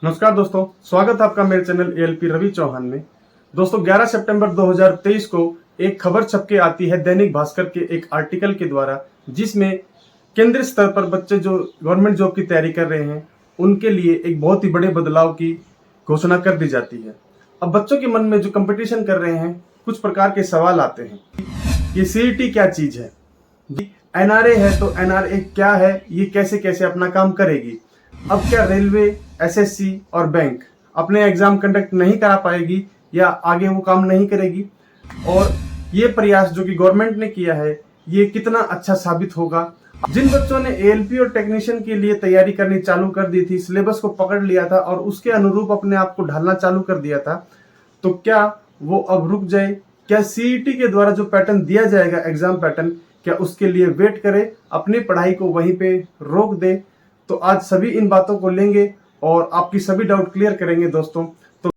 नमस्कार दोस्तों, स्वागत है आपका मेरे चैनल एएलपी रवि चौहान में। दोस्तों 11 सितंबर 2023 को एक खबर छप के आती है दैनिक भास्कर के एक आर्टिकल के द्वारा, जिसमें केंद्रीय स्तर पर बच्चे जो गवर्नमेंट जॉब की तैयारी कर रहे हैं उनके लिए एक बहुत ही बड़े बदलाव की घोषणा कर दी जाती है। अब बच्चों के मन में जो कंपटीशन कर रहे हैं कुछ प्रकार के सवाल आते हैं। ये सीईटी क्या चीज है, एनआरए है तो एनआरए क्या है, ये कैसे कैसे अपना काम करेगी। अब क्या रेलवे, एसएससी और बैंक अपने एग्जाम कंडक्ट नहीं करा पाएगी या आगे वो काम नहीं करेगी, और ये प्रयास जो कि गवर्नमेंट ने किया है ये कितना अच्छा साबित होगा। जिन बच्चों ने एएलपी और टेक्नीशियन के लिए तैयारी करनी चालू कर दी थी, सिलेबस को पकड़ लिया था और उसके अनुरूप अपने आप को ढालना चालू कर दिया था, तो क्या वो अब रुक जाए? क्या सीईटी के द्वारा जो पैटर्न दिया जाएगा एग्जाम पैटर्न, क्या उसके लिए वेट करे, अपनी पढ़ाई को वहीं पे रोक दे? तो आज सभी इन बातों को लेंगे और आपकी सभी डाउट क्लियर करेंगे दोस्तों। तो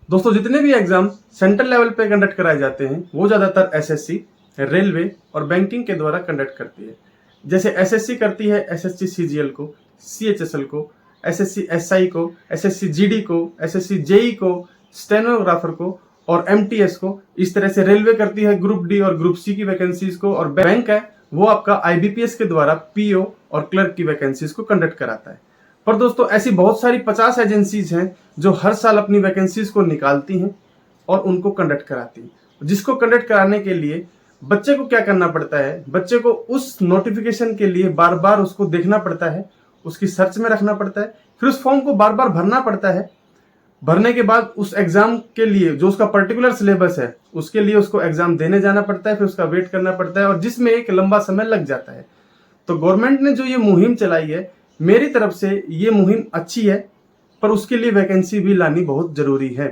दोस्तों जितने भी एग्जाम सेंट्रल लेवल पे कंडक्ट कराए जाते हैं वो ज्यादातर एसएससी, रेलवे और बैंकिंग के द्वारा कंडक्ट करती है। जैसे एसएससी करती है एसएससी सीजीएल को, सीएचएसएल को, एसएससी एसआई को, एसएससी जीडी को, एसएससी जेई को, स्टेनोग्राफर को और एमटीएस को। इस तरह से रेलवे करती है ग्रुप डी और ग्रुप सी की वैकेंसीज को, और बैंक है वो आपका आईबीपीएस के द्वारा पीओ और क्लर्क की वैकेंसीज को कंडक्ट कराता है। पर दोस्तों ऐसी बहुत सारी 50 एजेंसीज हैं जो हर साल अपनी वैकेंसीज को निकालती हैं और उनको कंडक्ट कराती हैं। जिसको कंडक्ट कराने के लिए बच्चे को क्या करना पड़ता है, बच्चे को उस नोटिफिकेशन के लिए बार बार उसको देखना पड़ता है, उसकी सर्च में रखना पड़ता है, फिर उस फॉर्म को बार बार भरना पड़ता है। भरने के बाद उस एग्जाम के लिए जो उसका पर्टिकुलर सिलेबस है उसके लिए उसको एग्जाम देने जाना पड़ता है, फिर उसका वेट करना पड़ता है, और जिसमें एक लंबा समय लग जाता है। तो गवर्नमेंट ने जो ये मुहिम चलाई है, मेरी तरफ से ये मुहिम अच्छी है, पर उसके लिए वैकेंसी भी लानी बहुत जरूरी है।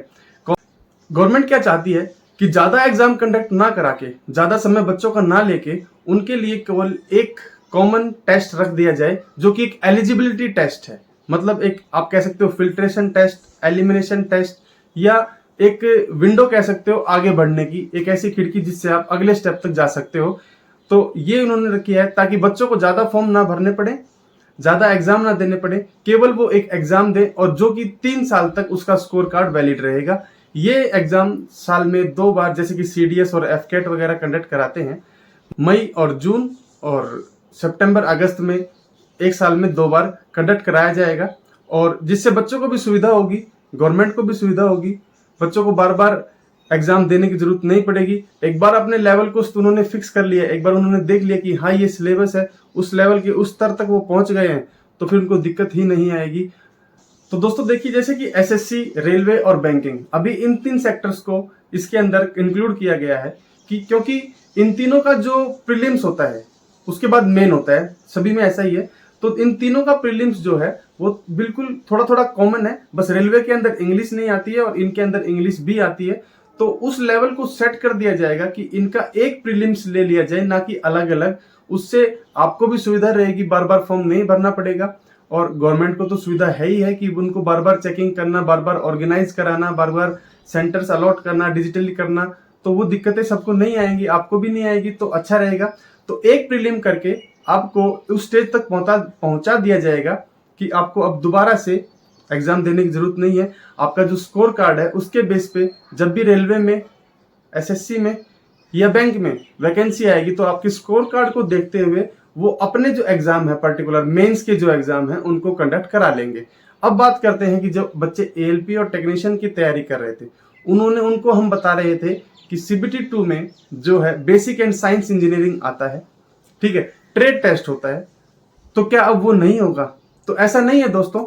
गवर्नमेंट क्या चाहती है कि ज्यादा एग्जाम कंडक्ट ना करा के, ज्यादा समय बच्चों का ना लेके, उनके लिए केवल एक कॉमन टेस्ट रख दिया जाए जो कि एक एलिजिबिलिटी टेस्ट है। मतलब एक आप कह सकते हो फिल्ट्रेशन टेस्ट, एलिमिनेशन टेस्ट, या एक विंडो कह सकते हो आगे बढ़ने की, एक ऐसी खिड़की जिससे आप अगले स्टेप तक जा सकते हो। तो ये उन्होंने रखी है ताकि बच्चों को ज्यादा फॉर्म ना भरने पड़े, ज्यादा एग्जाम ना देने पड़े, केवल वो एक एग्जाम दे और जो कि 3 साल तक उसका स्कोर कार्ड वैलिड रहेगा। ये एग्जाम साल में 2 बार जैसे कि सीडीएस और एफकेट वगैरह कंडक्ट कराते हैं, मई और जून और सितंबर अगस्त में, एक साल में 2 बार कंडक्ट कराया जाएगा, और जिससे बच्चों को भी सुविधा होगी, गवर्नमेंट को भी सुविधा होगी। बच्चों को बार बार एग्जाम देने की जरूरत नहीं पड़ेगी। एक बार अपने लेवल को उन्होंने फिक्स कर लिया, एक बार उन्होंने देख लिया कि हाँ ये सिलेबस है, उस लेवल के उस स्तर तक वो पहुंच गए हैं, तो फिर उनको दिक्कत ही नहीं आएगी। तो दोस्तों देखिए, जैसे कि एसएससी, रेलवे और बैंकिंग, अभी इन 3 सेक्टर्स को इसके अंदर इंक्लूड किया गया है कि क्योंकि इन तीनों का जो प्रीलिम्स होता है उसके बाद मेन होता है, सभी में ऐसा ही है। तो इन तीनों का प्रीलिम्स जो है वो बिल्कुल थोड़ा थोड़ा कॉमन है, बस रेलवे के अंदर इंग्लिश नहीं आती है और इनके अंदर इंग्लिश भी आती है। तो उस लेवल को सेट कर दिया जाएगा कि इनका एक प्रीलिम्स ले लिया जाए, ना कि अलग अलग। उससे आपको भी सुविधा रहेगी, बार बार फॉर्म नहीं भरना पड़ेगा, और गवर्नमेंट को तो सुविधा है ही है कि उनको बार बार चेकिंग करना, बार बार ऑर्गेनाइज कराना, बार बार सेंटर्स अलॉट करना, डिजिटली करना, तो वो दिक्कतें सबको नहीं आएंगी, आपको भी नहीं आएगी, तो अच्छा रहेगा। तो एक प्रीलिम करके आपको उस स्टेज तक पहुंचा दिया जाएगा कि आपको अब दोबारा से एग्जाम देने की जरूरत नहीं है। आपका जो स्कोर कार्ड है उसके बेस पे जब भी रेलवे में, एसएससी में या बैंक में वैकेंसी आएगी, तो आपके स्कोर कार्ड को देखते हुए वो अपने जो एग्जाम है, पर्टिकुलर मेंस के जो एग्जाम है, उनको कंडक्ट करा लेंगे। अब बात करते हैं कि जो बच्चे एएलपी और टेक्नीशियन की तैयारी कर रहे थे, उनको हम बता रहे थे कि सीबीटी 2 में जो है बेसिक एंड साइंस इंजीनियरिंग आता है, ठीक है, ट्रेड टेस्ट होता है, तो क्या अब वो नहीं होगा? तो ऐसा नहीं है दोस्तों।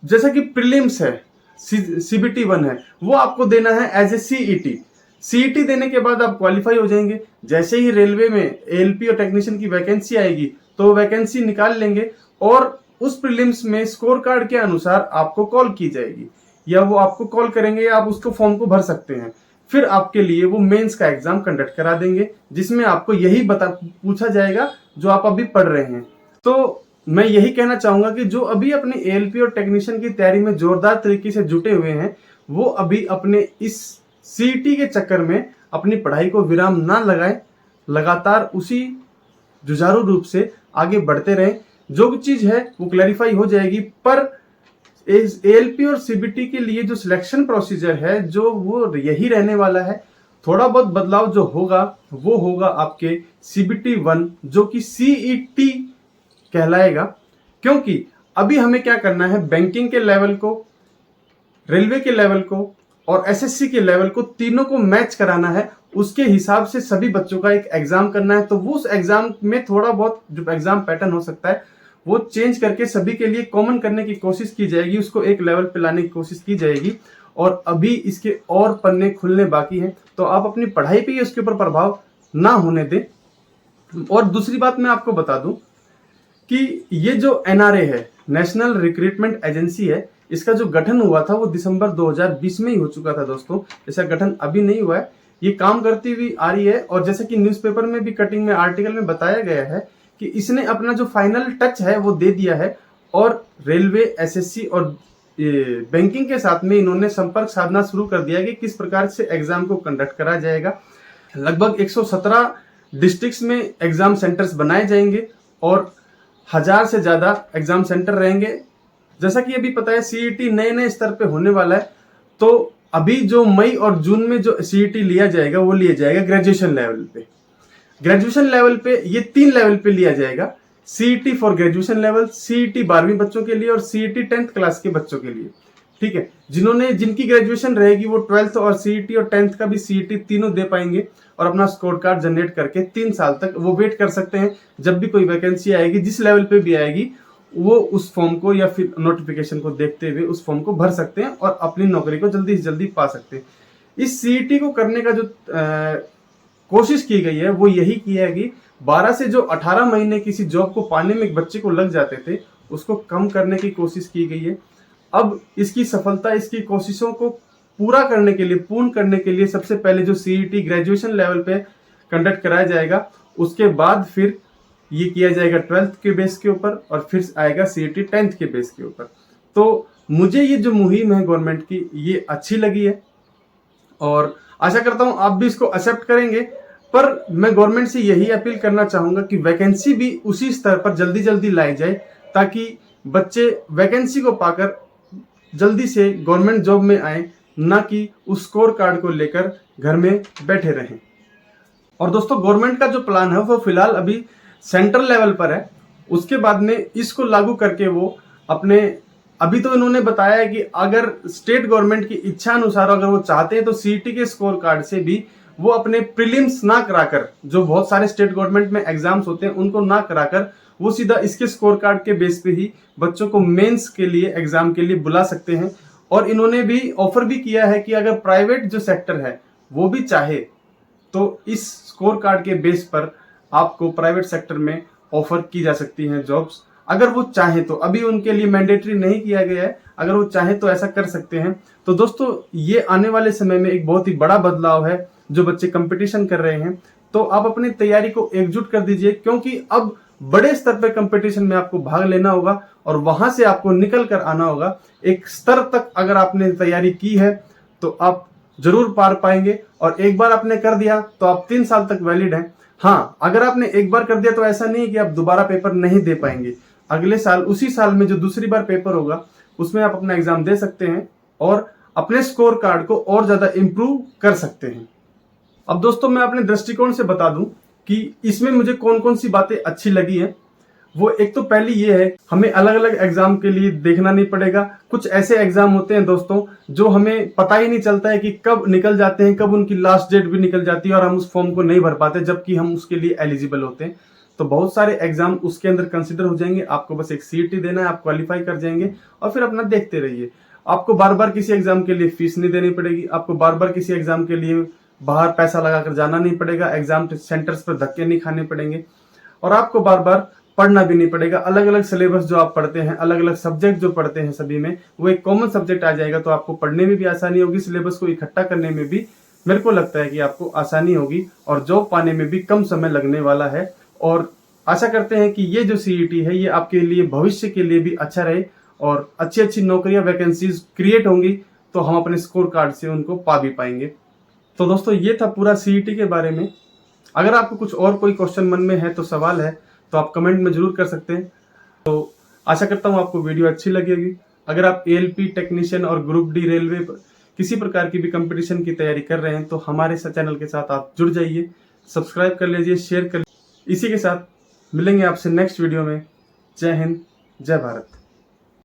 जैसा कि प्रीलिम्स है, सीबीटी 1 है, वो आपको देना है एज ए सीईटी। सीईटी देने के बाद आप क्वालिफाई हो जाएंगे। जैसे ही रेलवे में एएलपी और टेक्नीशियन की वैकेंसी आएगी तो वैकेंसी निकाल लेंगे, और उस प्रीलिम्स में स्कोर कार्ड के अनुसार आपको कॉल की जाएगी, या वो आपको कॉल करेंगे, या आप उसको फॉर्म को भर सकते हैं। फिर आपके लिए वो मेंस का एग्जाम कंडक्ट करा देंगे, जिसमें आपको यही पूछा जाएगा जो आप अभी पढ़ रहे हैं। तो मैं यही कहना चाहूंगा कि जो अभी अपनी एएलपी और टेक्नीशियन की तैयारी में जोरदार तरीके से जुटे हुए हैं, वो अभी अपने इस सीईटी के चक्कर में अपनी पढ़ाई को विराम ना लगाएं, लगातार उसी जुझारू रूप से आगे बढ़ते रहें। जो भी चीज है वो क्लैरिफाई हो जाएगी, पर एएलपी और सीबीटी के लिए जो सिलेक्शन प्रोसीजर है जो वो यही रहने वाला है। थोड़ा बहुत बदलाव जो होगा वो होगा आपके सीबीटी 1 जो कि सीईटी कहलाएगा, क्योंकि अभी हमें क्या करना है, बैंकिंग के लेवल को, रेलवे के लेवल को और एसएससी के लेवल को, तीनों को मैच कराना है। उसके हिसाब से सभी बच्चों का एक एग्जाम करना है। तो वो उस एग्जाम में थोड़ा बहुत जो एग्जाम पैटर्न हो सकता है वो चेंज करके सभी के लिए कॉमन करने की कोशिश की जाएगी, उसको एक लेवल पे लाने की कोशिश की जाएगी। और अभी इसके और पन्ने खुलने बाकी हैं, तो आप अपनी पढ़ाई पे इसके ऊपर प्रभाव ना होने दें। और दूसरी बात मैं आपको बता दूं कि ये जो एनआरए है, नेशनल रिक्रूटमेंट एजेंसी है, इसका जो गठन हुआ था वो दिसंबर 2020 में ही हो चुका था दोस्तों। ऐसा गठन अभी नहीं हुआ है, ये काम करती हुई आ रही है। और जैसे कि न्यूज़पेपर में भी कटिंग में आर्टिकल में बताया गया है कि इसने अपना जो फाइनल टच है वो दे दिया है और रेलवे, एसएससी और बैंकिंग के साथ में इन्होंने संपर्क साधना शुरू कर दिया कि किस प्रकार से एग्जाम को कंडक्ट करा जाएगा। लगभग 117 डिस्ट्रिक्ट्स में एग्जाम सेंटर्स बनाए जाएंगे और 1000 से ज्यादा एग्जाम सेंटर रहेंगे। जैसा कि अभी पता है सीईटी नए नए स्तर पे होने वाला है, तो अभी जो मई और जून में जो सीईटी लिया जाएगा वो लिया जाएगा ग्रेजुएशन लेवल पे। ग्रेजुएशन लेवल पे ये 3 लेवल पे लिया जाएगा, CET for graduation level, CET 12वीं बच्चों के लिए और सीईटी 10th क्लास के बच्चों के लिए। ठीक है, जिनकी ग्रेजुएशन रहेगी वो 12th और सीईटी और 10th का भी सीईटी तीनों दे पाएंगे और अपना स्कोर कार्ड जनरेट करके 3 साल तक वो वेट कर सकते हैं। जब भी कोई वैकेंसी आएगी, जिस लेवल पे भी आएगी, वो उस फॉर्म को या फिर नोटिफिकेशन को देखते हुए उस फॉर्म को भर सकते हैं और अपनी नौकरी को जल्दी से जल्दी पा सकते हैं। इस सीईटी को करने का जो कोशिश की गई है वो यही की है कि 12 से जो 18 महीने किसी जॉब को पाने में एक बच्चे को लग जाते थे उसको कम करने की कोशिश की गई है। अब इसकी सफलता, इसकी कोशिशों को पूरा करने के लिए, पूर्ण करने के लिए सबसे पहले जो सीईटी ग्रेजुएशन लेवल पे कंडक्ट कराया जाएगा, उसके बाद फिर ये किया जाएगा 12th के बेस के ऊपर और फिर आएगा सीईटी 10th के बेस के ऊपर। तो मुझे ये जो मुहिम है गवर्नमेंट की ये अच्छी लगी है और आशा करता हूं आप भी इसको एक्सेप्ट करेंगे। पर मैं गवर्नमेंट से यही अपील करना चाहूंगा कि वैकेंसी भी उसी स्तर पर जल्दी जल्दी लाई जाए ताकि बच्चे वैकेंसी को पाकर जल्दी से गवर्नमेंट जॉब में आए, ना कि उस स्कोर कार्ड को लेकर घर में बैठे रहें। और दोस्तों गवर्नमेंट का जो प्लान है वो फिलहाल अभी सेंट्रल लेवल पर है, उसके बाद में इसको लागू करके वो अपने, अभी तो इन्होंने बताया है कि अगर स्टेट गवर्नमेंट की इच्छा अनुसार अगर वो चाहते हैं तो सीईटी के स्कोर कार्ड से भी वो अपने प्रीलिम्स ना कराकर, जो बहुत सारे स्टेट गवर्नमेंट में एग्जाम्स होते हैं उनको ना कराकर, वो सीधा इसके स्कोर कार्ड के बेस पे ही बच्चों को मेंस के लिए, एग्जाम के लिए बुला सकते हैं। और इन्होंने भी ऑफर भी किया है कि अगर प्राइवेट जो सेक्टर है वो भी चाहे तो इस स्कोर कार्ड के बेस पर आपको प्राइवेट सेक्टर में ऑफर की जा सकती हैं जॉब्स, अगर वो चाहे तो। अभी उनके लिए मैंडेटरी नहीं किया गया है, अगर वो चाहे तो ऐसा कर सकते हैं। तो दोस्तों ये आने वाले समय में एक बहुत ही बड़ा बदलाव है जो बच्चे कंपटीशन कर रहे हैं। तो आप अपनी तैयारी को एकजुट कर दीजिए, क्योंकि अब बड़े स्तर पर कंपटीशन में आपको भाग लेना होगा और वहां से आपको निकल कर आना होगा। एक स्तर तक अगर आपने तैयारी की है तो आप जरूर पार पाएंगे, और एक बार आपने कर दिया तो आप 3 साल तक वैलिड हैं। हाँ, अगर आपने एक बार कर दिया तो ऐसा नहीं कि आप दोबारा पेपर नहीं दे पाएंगे। अगले साल, उसी साल में जो दूसरी बार पेपर होगा उसमें आप अपना एग्जाम दे सकते हैं और अपने स्कोर कार्ड को और ज्यादा इंप्रूव कर सकते हैं। अब दोस्तों मैं अपने दृष्टिकोण से बता दूं कि इसमें मुझे कौन कौन सी बातें अच्छी लगी हैं। वो एक तो पहली ये है, हमें अलग अलग एग्जाम के लिए देखना नहीं पड़ेगा। कुछ ऐसे एग्जाम होते हैं दोस्तों जो हमें पता ही नहीं चलता है कि कब निकल जाते हैं, कब उनकी लास्ट डेट भी निकल जाती है और हम उस फॉर्म को नहीं भर पाते जबकि हम उसके लिए एलिजिबल होते हैं। तो बहुत सारे एग्जाम उसके अंदर कंसिडर हो जाएंगे। आपको बस एक सीईटी देना है, आप क्वालिफाई कर जाएंगे और फिर अपना देखते रहिए। आपको बार बार किसी एग्जाम के लिए फीस नहीं देनी पड़ेगी, आपको बार बार किसी एग्जाम के लिए बाहर पैसा लगाकर जाना नहीं पड़ेगा, एग्जाम सेंटर्स पर धक्के नहीं खाने पड़ेंगे और आपको बार बार पढ़ना भी नहीं पड़ेगा। अलग अलग सिलेबस जो आप पढ़ते हैं, अलग अलग सब्जेक्ट जो पढ़ते हैं, सभी में वो एक कॉमन सब्जेक्ट आ जाएगा, तो आपको पढ़ने में भी आसानी होगी, सिलेबस को इकट्ठा करने में भी मेरे को लगता है कि आपको आसानी होगी और जॉब पाने में भी कम समय लगने वाला है। और आशा करते हैं कि ये जो सीईटी है ये आपके लिए भविष्य के लिए भी अच्छा रहे और अच्छी अच्छी नौकरियां, वैकेंसीज क्रिएट होंगी तो हम अपने स्कोर कार्ड से उनको पा भी पाएंगे। तो दोस्तों ये था पूरा सीईटी के बारे में। अगर आपको कुछ और कोई क्वेश्चन मन में है, तो सवाल है, तो आप कमेंट में जरूर कर सकते हैं। तो आशा करता हूँ आपको वीडियो अच्छी लगेगी। अगर आप ALP टेक्नीशियन और ग्रुप डी रेलवे किसी प्रकार की भी कंपटीशन की तैयारी कर रहे हैं, तो हमारे चैनल के साथ आप जुड़ जाइए, सब्सक्राइब कर लीजिए, शेयर कर लीजिए। इसी के साथ मिलेंगे आपसे नेक्स्ट वीडियो में। जय हिंद, जय भारत।